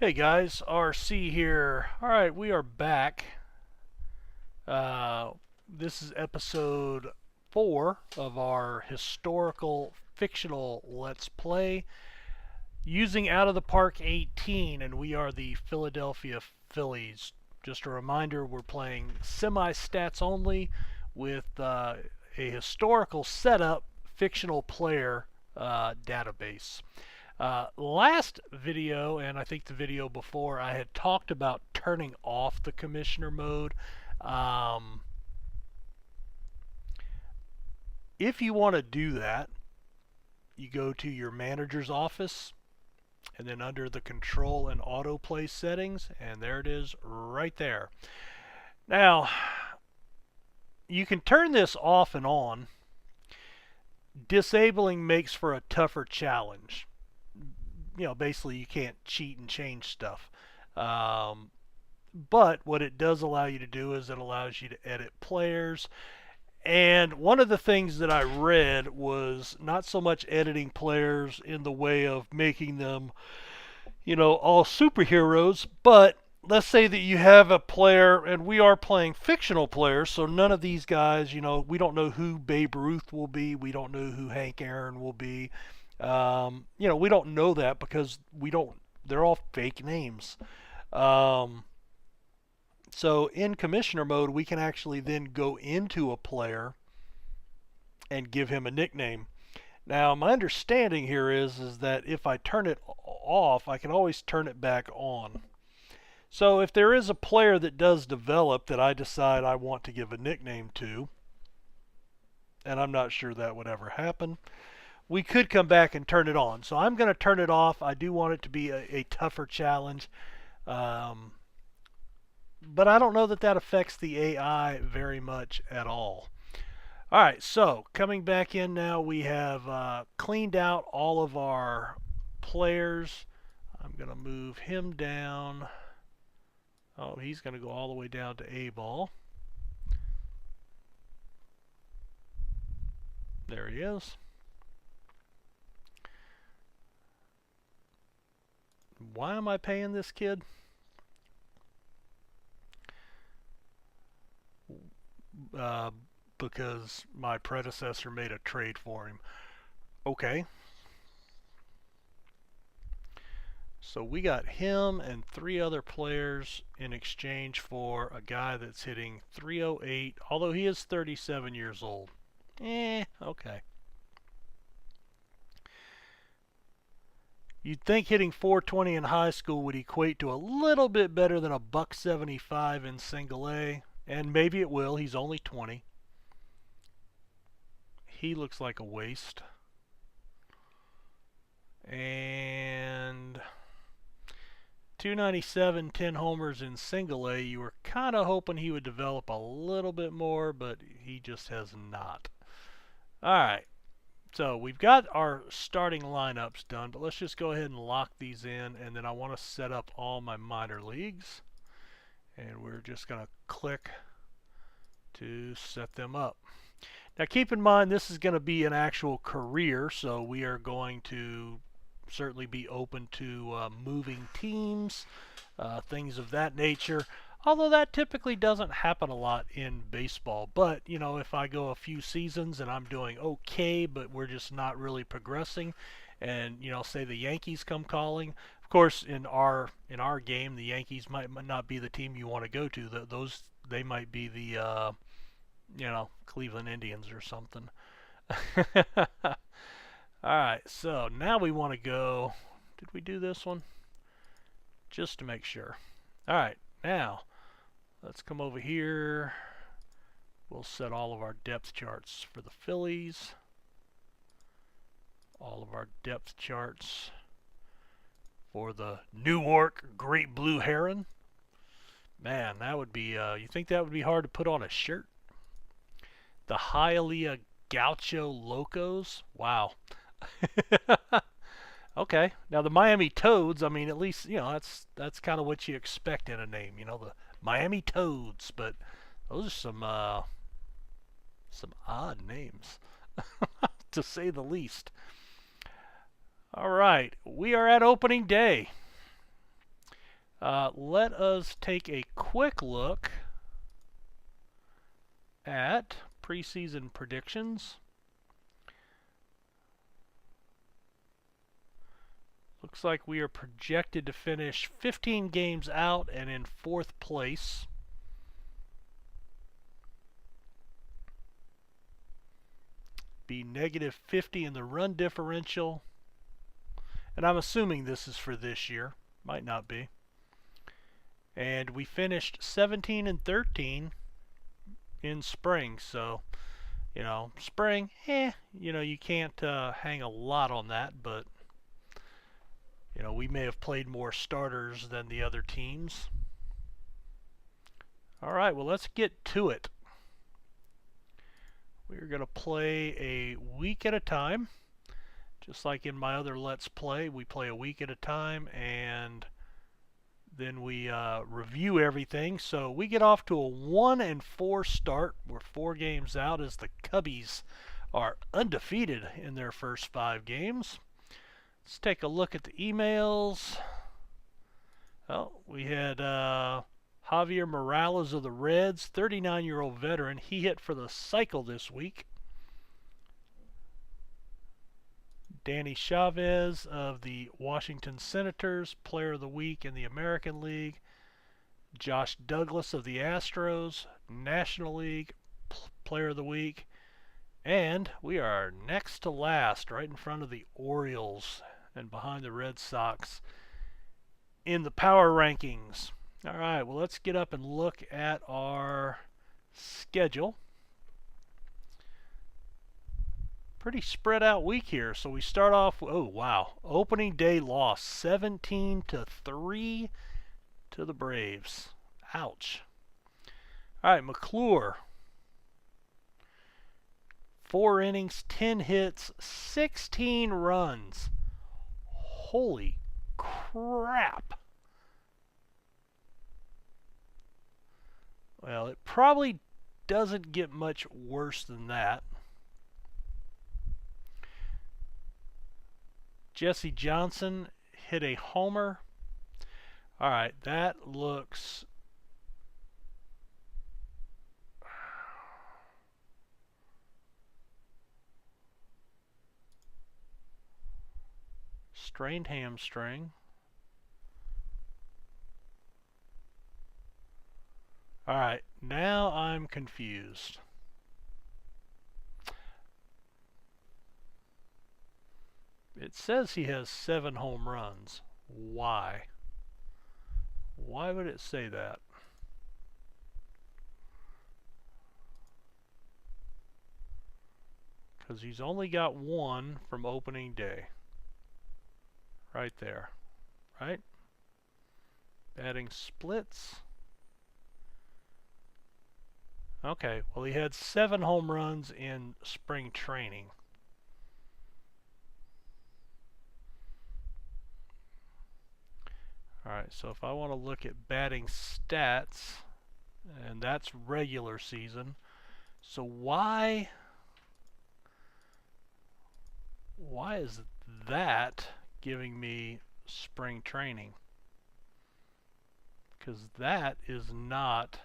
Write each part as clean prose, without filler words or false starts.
Hey guys, RC here. Alright, we are back. Uh, this is episode 4 of our historical fictional Let's Play using Out of the Park 18, and we are the Philadelphia Phillies. Just a reminder, we're playing semi-stats only with a historical setup fictional player database. Last video, and I think the video before, I had talked about turning off the commissioner mode. Um, if you want to do that, you go to your manager's office and then under the control and autoplay settings, and there it is right there. Now, you can turn this off and on. Disabling makes for a tougher challenge. Basically you can't cheat and change stuff. But what it does allow you to do is it allows you to edit players. And one of the things that I read was not so much editing players in the way of making them, all superheroes, but let's say that you have a player, and we are playing fictional players, so none of these guys, we don't know who Babe Ruth will be, we don't know who Hank Aaron will be. We don't know that because they're all fake names. So in commissioner mode, we can actually then go into a player and give him a nickname. Now, my understanding here is that if I turn it off, I can always turn it back on. So if there is a player that does develop that I decide I want to give a nickname to, and I'm not sure that would ever happen, we could come back and turn it on. So I'm going to turn it off. I do want it to be a tougher challenge. But I don't know that that affects the AI very much at all. All right, so coming back in now, we have cleaned out all of our players. I'm going to move him down. Oh, he's going to go all the way down to A ball. There he is. Why am I paying this kid? Uh, because my predecessor made a trade for him. Okay. So we got him and 3 other players in exchange for a guy that's hitting 308, although he is 37 years old. Okay. You'd think hitting 420 in high school would equate to a little bit better than a $175 in single A, and maybe it will. He's only 20. He looks like a waste. And 297, 10 homers in single A. You were kind of hoping he would develop a little bit more, but he just has not. All right. So we've got our starting lineups done, but let's just go ahead and lock these in, and then I want to set up all my minor leagues. And we're just going to click to set them up. Now keep in mind this is going to be an actual career, so we are going to certainly be open to moving teams, things of that nature. Although that typically doesn't happen a lot in baseball. But, if I go a few seasons and I'm doing okay, but we're just not really progressing, and, say the Yankees come calling, of course, in our game, the Yankees might not be the team you want to go to. They might be the, Cleveland Indians or something. Alright, so now we want to go. Did we do this one? Just to make sure. Alright, now let's come over here. We'll set all of our depth charts for the Phillies. All of our depth charts for the Newark Great Blue Heron. Man, that would be, you think that would be hard to put on a shirt? The Hialeah Gaucho Locos. Wow. Okay. Now the Miami Toads, I mean, at least, that's kind of what you expect in a name, the Miami Toads, but those are some odd names, to say the least. All right, we are at opening day. Let us take a quick look at preseason predictions. Looks like we are projected to finish 15 games out and in 4th place. Be negative 50 in the run differential. And I'm assuming this is for this year. Might not be. And we finished 17 and 13 in spring. So, you know, spring, you know, you can't hang a lot on that, but you know, we may have played more starters than the other teams. All right, well, let's get to it. We're going to play a week at a time. Just like in my other Let's Play, we play a week at a time, and then we review everything. So we get off to a 1-4 start. We're 4 games out as the Cubbies are undefeated in their first 5 games. Let's take a look at the emails. Well, we had Javier Morales of the Reds, 39-year-old veteran. He hit for the cycle this week. Danny Chavez of the Washington Senators, Player of the Week in the American League. Josh Douglas of the Astros, National League, Player of the Week. And we are next to last, right in front of the Orioles and behind the Red Sox in the power rankings. All right, well, let's get up and look at our schedule. Pretty spread out week here. So we start off, oh wow, opening day loss 17-3 to the Braves. Ouch. All right, McClure, 4 innings, 10 hits, 16 runs. Holy crap. Well, it probably doesn't get much worse than that. Jesse Johnson hit a homer. All right, that looks strained hamstring. All right, now I'm confused. It says he has 7 home runs. Why? Why would it say that? Because he's only got 1 from opening day. Right there. Right? Batting splits. Okay, well, he had 7 home runs in spring training. Alright, so if I want to look at batting stats, and that's regular season, so why is that giving me spring training? Because that is not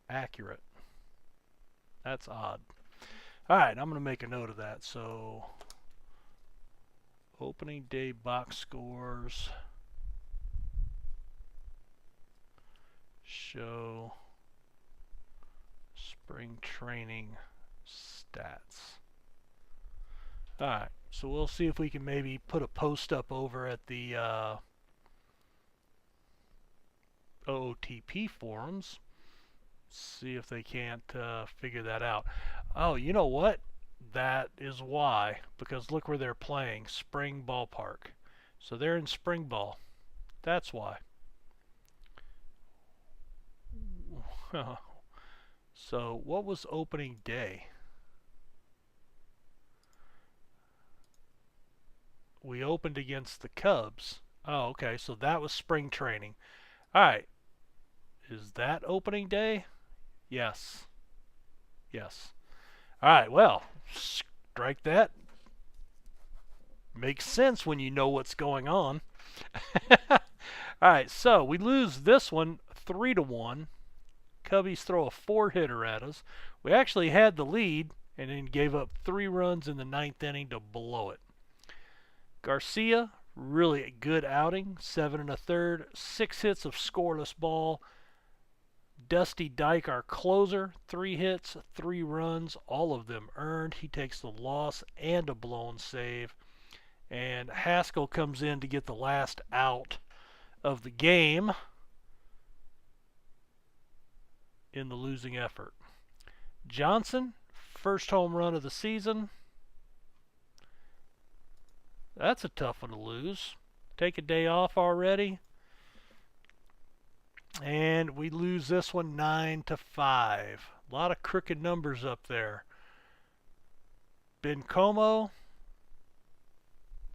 accurate. That's odd. Alright, I'm going to make a note of that. So opening day box scores show spring training stats. Alright, so we'll see if we can maybe put a post up over at the OOTP forums. See if they can't figure that out. Oh, you know what? That is why. Because look where they're playing. Spring Ballpark. So they're in spring ball. That's why. So what was opening day? We opened against the Cubs. Oh, okay. So that was spring training. Alright. Is that opening day? Yes. Yes. Alright, well, strike that. Makes sense when you know what's going on. All right, so we lose this one 3-1. Cubbies throw a 4-hitter at us. We actually had the lead and then gave up 3 runs in the 9th inning to blow it. Garcia, really a good outing, 7 1/3, 6 hits of scoreless ball. Dusty Dyke, our closer, 3 hits, 3 runs, all of them earned. He takes the loss and a blown save. And Haskell comes in to get the last out of the game in the losing effort. Johnson, first home run of the season. That's a tough one to lose. Take a day off already. And we lose this one 9-5. A lot of crooked numbers up there. Bencomo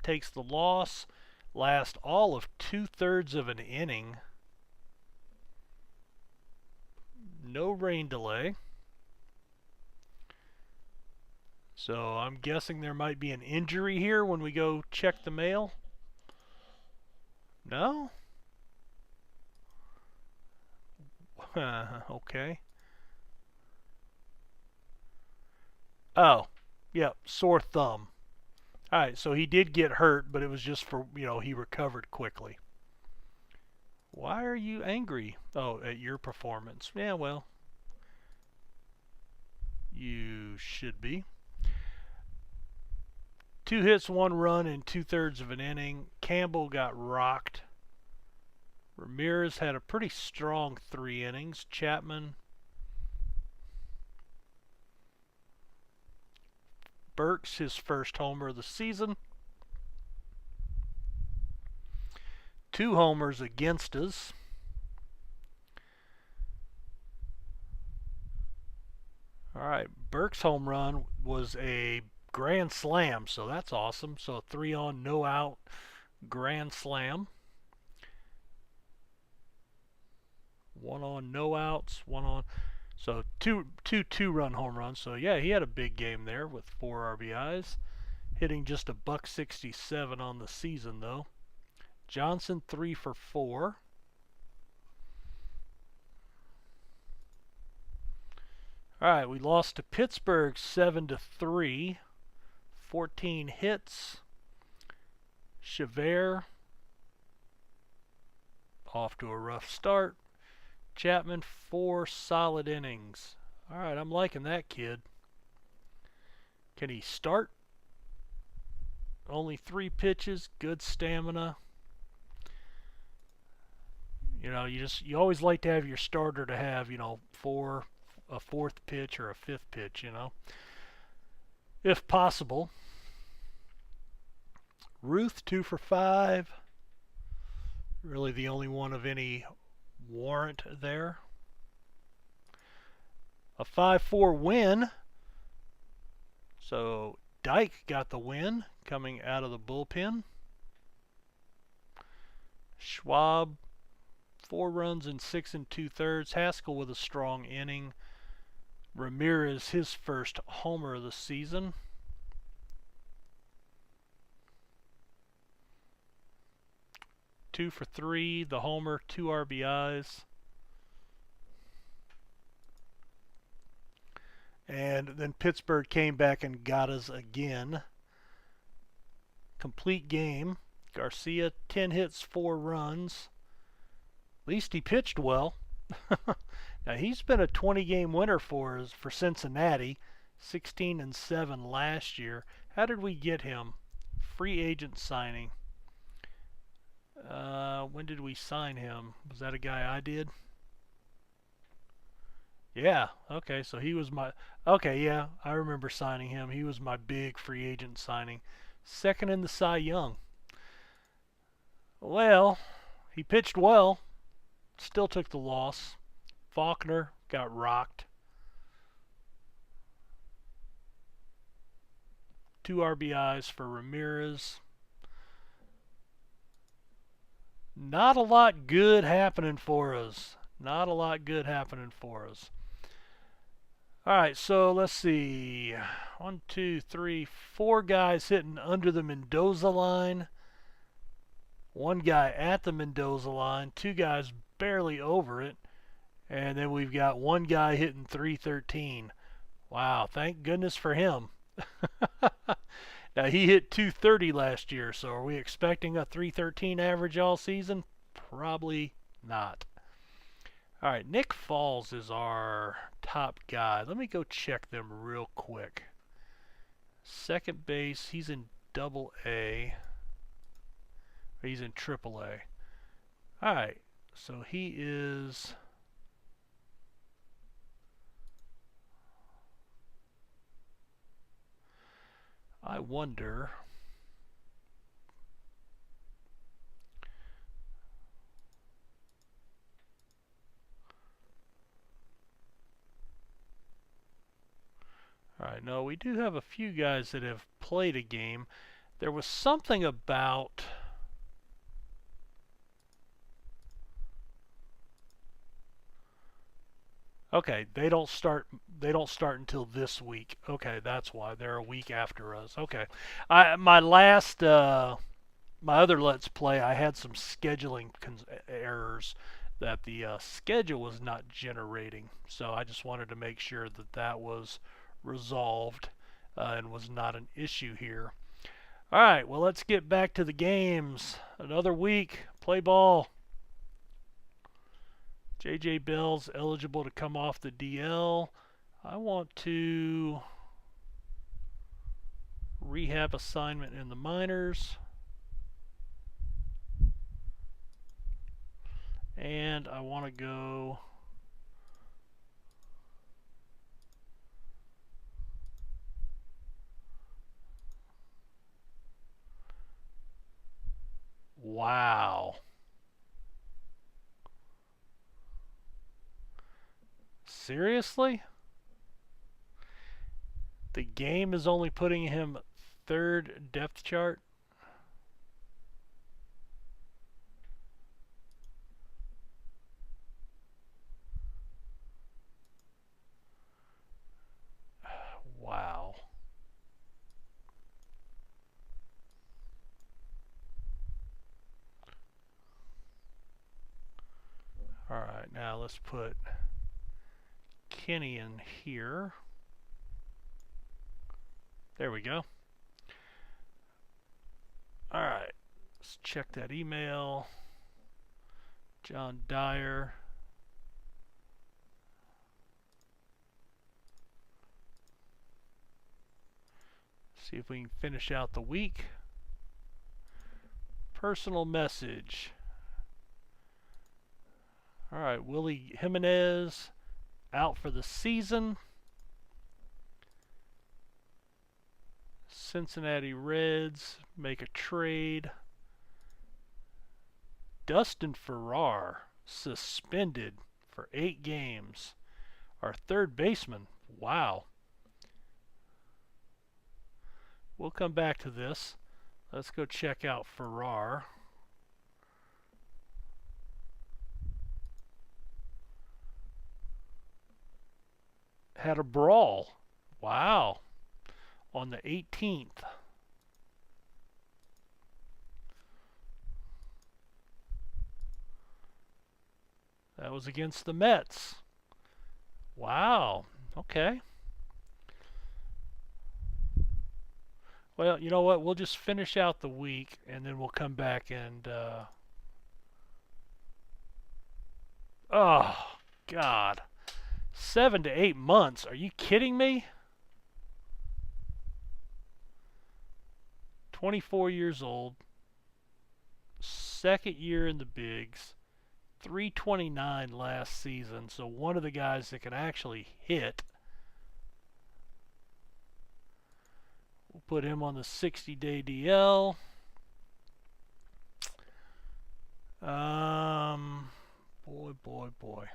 takes the loss. Last all of 2/3 of an inning. No rain delay. So I'm guessing there might be an injury here when we go check the mail. No? Okay. Oh, yep, sore thumb. Alright, so he did get hurt, but it was just for, he recovered quickly. Why are you angry? Oh, at your performance. Yeah, well, you should be. 2 hits, 1 run in 2/3 of an inning. Campbell got rocked. Ramirez had a pretty strong 3 innings. Chapman. Burks, his first homer of the season. 2 homers against us. All right, Burks' home run was a grand slam, so that's awesome. So 3 on, no out, grand slam. 1 on, no outs, 1 on. So two 2-run home runs. So yeah, he had a big game there with 4 RBIs. Hitting just a .167 on the season though. Johnson 3 for 4. All right, we lost to Pittsburgh 7-3. 14 hits. Chavert off to a rough start. Chapman 4 solid innings. All right, I'm liking that kid. Can he start? Only 3 pitches, good stamina. You always like to have your starter to have, a 4th pitch or a 5th pitch, if possible. Ruth 2 for 5. Really the only one of any warrant there. A 5-4 win. So Dyke got the win coming out of the bullpen. Schwab 4 runs in 6 2/3. Haskell with a strong inning. Ramirez his first homer of the season. Two for 3, the homer, 2 RBIs. And then Pittsburgh came back and got us again. Complete game. Garcia, 10 hits, 4 runs. At least he pitched well. Now he's been a 20-game winner for Cincinnati. 16-7 last year. How did we get him? Free agent signing. When did we sign him? Was that a guy I did? Yeah, okay, so he was my... Okay, yeah, I remember signing him. He was my big free agent signing. Second in the Cy Young. Well, he pitched well. Still took the loss. Faulkner got rocked. 2 RBIs for Ramirez. Not a lot good happening for us. Not a lot good happening for us. Alright, so let's see. 1, 2, 3, 4 guys hitting under the Mendoza line. one guy at the Mendoza line, two guys barely over it, and then we've got one guy hitting 313. Wow, thank goodness for him. Now, he hit 230 last year, so are we expecting a 313 average all season? Probably not. All right, Nick Falls is our top guy. Let me go check them real quick. Second base, he's in double A. He's in triple A. All right, so he is... I wonder... Alright, no, we do have a few guys that have played a game. There was something about... Okay, they don't start until this week. Okay, that's why they're a week after us. Okay. My other Let's Play, I had some scheduling errors that the schedule was not generating. So I just wanted to make sure that that was resolved and was not an issue here. All right, well, let's get back to the games. Another week. Play ball. J.J. Bell's eligible to come off the DL. I want to rehab assignment in the minors. And I want to go... Wow. Seriously? The game is only putting him third depth chart? Wow. Alright, now let's put Kenny in here. There we go. Alright, let's check that email. John Dyer. See if we can finish out the week. Personal message. Alright, Willie Jimenez out for the season. Cincinnati Reds make a trade. Dustin Farrar suspended for 8 games. Our third baseman. Wow. We'll come back to this. Let's go check out Farrar. Had a brawl. Wow. On the 18th. That was against the Mets. Wow. Okay. Well, you know what? We'll just finish out the week, and then we'll come back and... Oh, God. 7 to 8 months. Are you kidding me? 24 years old. Second year in the bigs. 329 last season. So one of the guys that can actually hit. We'll put him on the 60-day DL. Boy.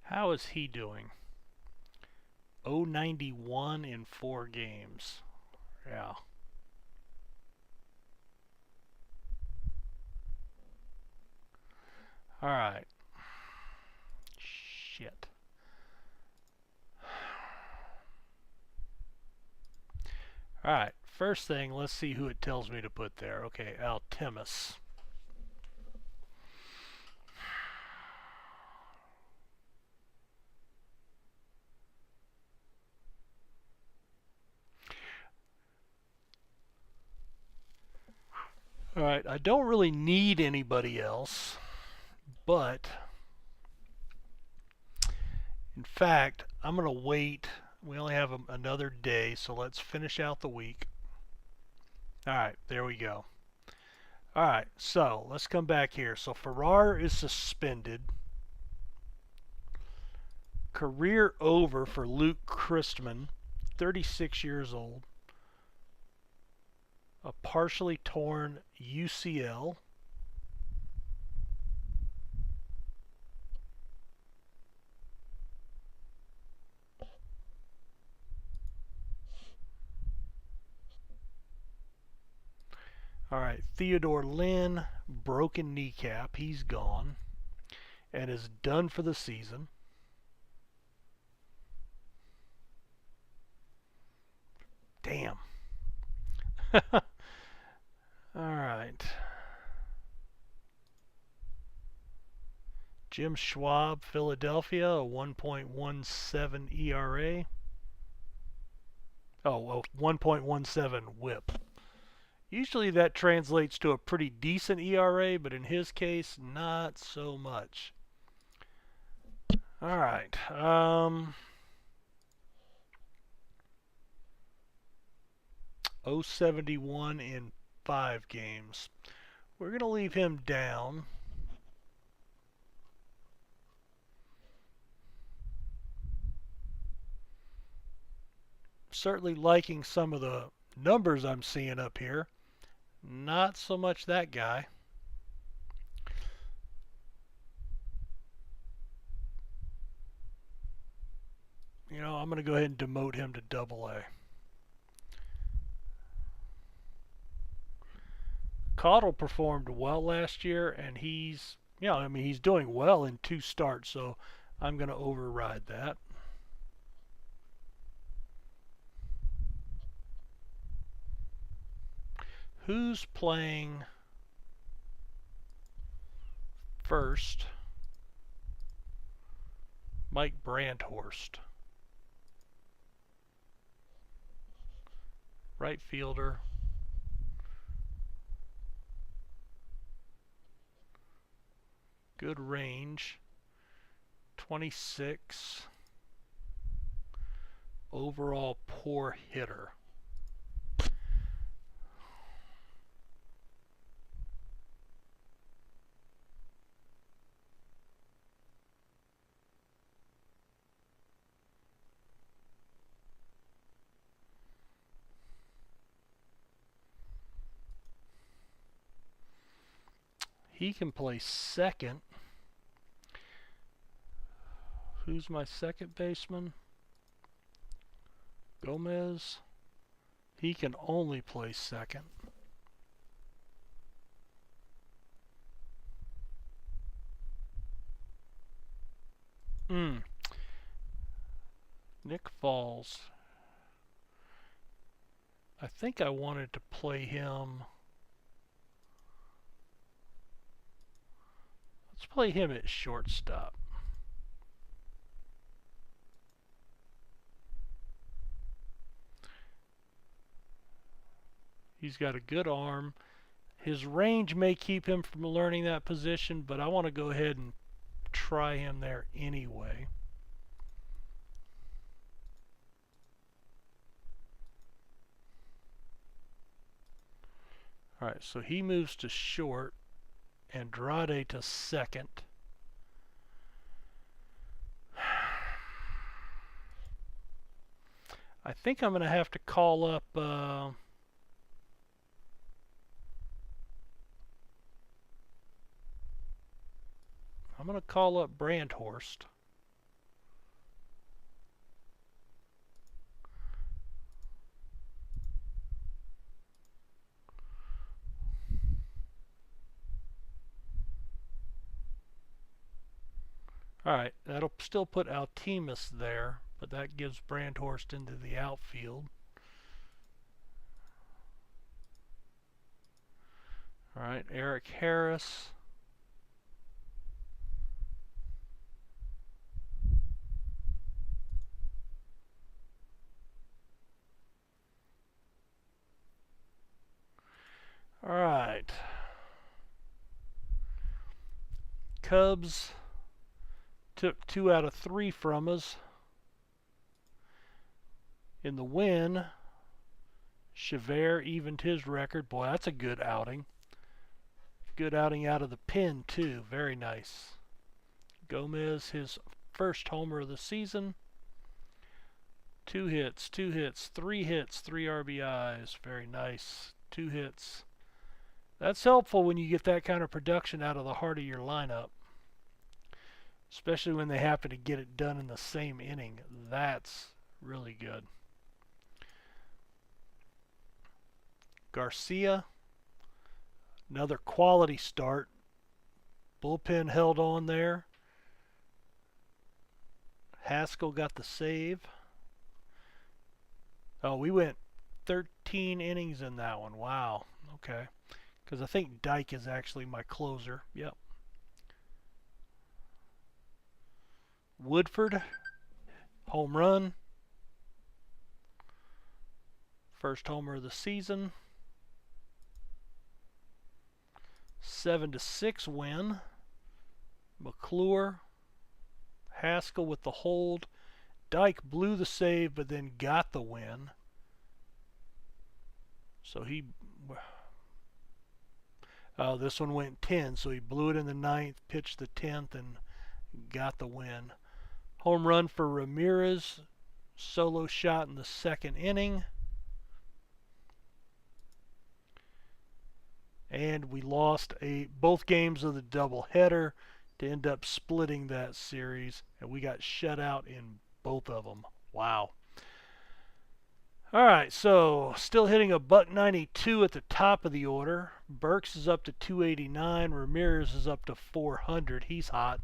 How is he doing? 091 in 4 games. Yeah. Alright. Shit. Alright, first thing, let's see who it tells me to put there. Okay, Altimus. Alright, I don't really need anybody else, but in fact, I'm going to wait. We only have another day, so let's finish out the week. Alright, there we go. Alright, so let's come back here. So Farrar is suspended. Career over for Luke Christman, 36 years old. A partially torn UCL. Alright, Theodore Lynn, broken kneecap. He's gone and is done for the season. Damn. Alright. Jim Schwab, Philadelphia, a 1.17 ERA. Oh, well, 1.17 whip. Usually that translates to a pretty decent ERA, but in his case, not so much. Alright. 071 in 5 games. We're going to leave him down. Certainly liking some of the numbers I'm seeing up here. Not so much that guy. You know, I'm going to go ahead and demote him to AA. Cottle performed well last year, and he's, I mean, he's doing well in 2 starts, so I'm going to override that. Who's playing first? Mike Brandhorst. Right fielder. Good range. 26. Overall poor hitter. He can play second. Who's my second baseman? Gomez. He can only play second. Nick Falls. I think I wanted to play him. Let's play him at shortstop. He's got a good arm. His range may keep him from learning that position, but I want to go ahead and try him there anyway. Alright, so he moves to short. Andrade to second. I think I'm going to have to call up I'm going to call up Brandhorst. Alright, that'll still put Altimus there, but that gives Brandhorst into the outfield. Alright, Eric Harris. Alright. Cubs took 2 out of 3 from us. In the win, Chevere evened his record. Boy, that's a good outing. Good outing out of the pen, too. Very nice. Gomez, his first homer of the season. 2 hits, 2 hits, 3 hits, 3 RBIs. Very nice. 2 hits. That's helpful when you get that kind of production out of the heart of your lineup. Especially when they happen to get it done in the same inning. That's really good. Garcia, another quality start. Bullpen held on there. Haskell got the save. Oh, we went 13 innings in that one. Wow. Okay. Because I think Dyke is actually my closer. Yep. Woodford, home run. First homer of the season. 7-6 win. McClure, Haskell with the hold. Dyke blew the save, but then got the win. So he... Oh, this one went 10, so he blew it in the 9th, pitched the 10th, and got the win. Home run for Ramirez. Solo shot in the 2nd inning. And we lost both games of the doubleheader to end up splitting that series. And we got shut out in both of them. Wow. Alright, so still hitting a .192 at the top of the order. Burks is up to 289. Ramirez is up to 400. He's hot.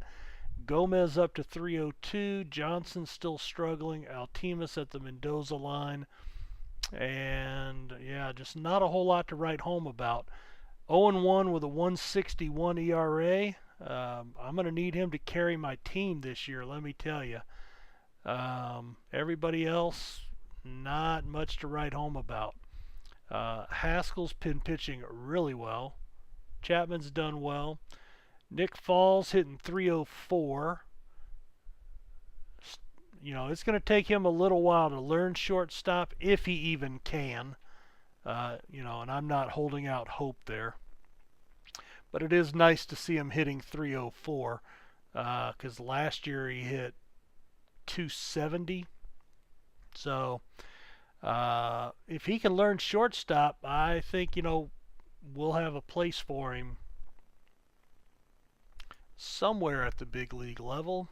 Gomez up to 302. Johnson still struggling. Altimus at the Mendoza line. And yeah, just not a whole lot to write home about. 0-1 with a 161 ERA. I'm going to need him to carry my team this year, let me tell you. Everybody else, not much to write home about. Haskell's been pitching really well. Chapman's done well. Nick Falls hitting 304. You know, it's going to take him a little while to learn shortstop, if he even can. You know, and I'm not holding out hope there. But it is nice to see him hitting 304, because last year he hit 270. So if he can learn shortstop, I think, you know, we'll have a place for him somewhere at the big league level.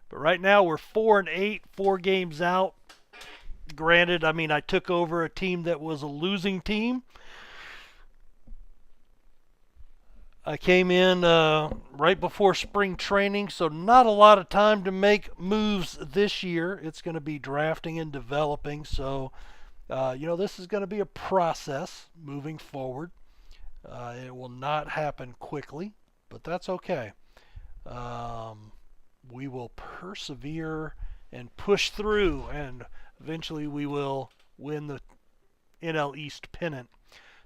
But right now we're 4-8, 4 games out. Granted, I mean, I took over a team that was a losing team. I came in right before spring training, so not a lot of time to make moves this year. It's going to be drafting and developing, so you know, this is going to be a process moving forward. It will not happen quickly, but that's okay. We will persevere and push through, and eventually we will win the NL East pennant.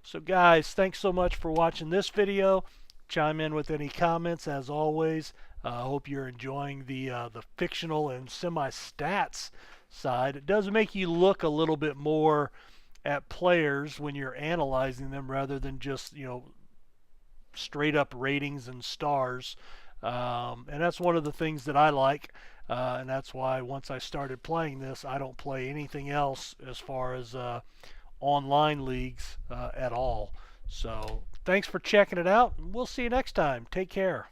So guys, thanks so much for watching this video. Chime in with any comments as always. I hope you're enjoying the fictional and semi-stats side. It does make you look a little bit more at players when you're analyzing them rather than just, you know, straight up ratings and stars. And that's one of the things that I like. And that's why once I started playing this, I don't play anything else as far as online leagues at all. So thanks for checking it out, and we'll see you next time. Take care.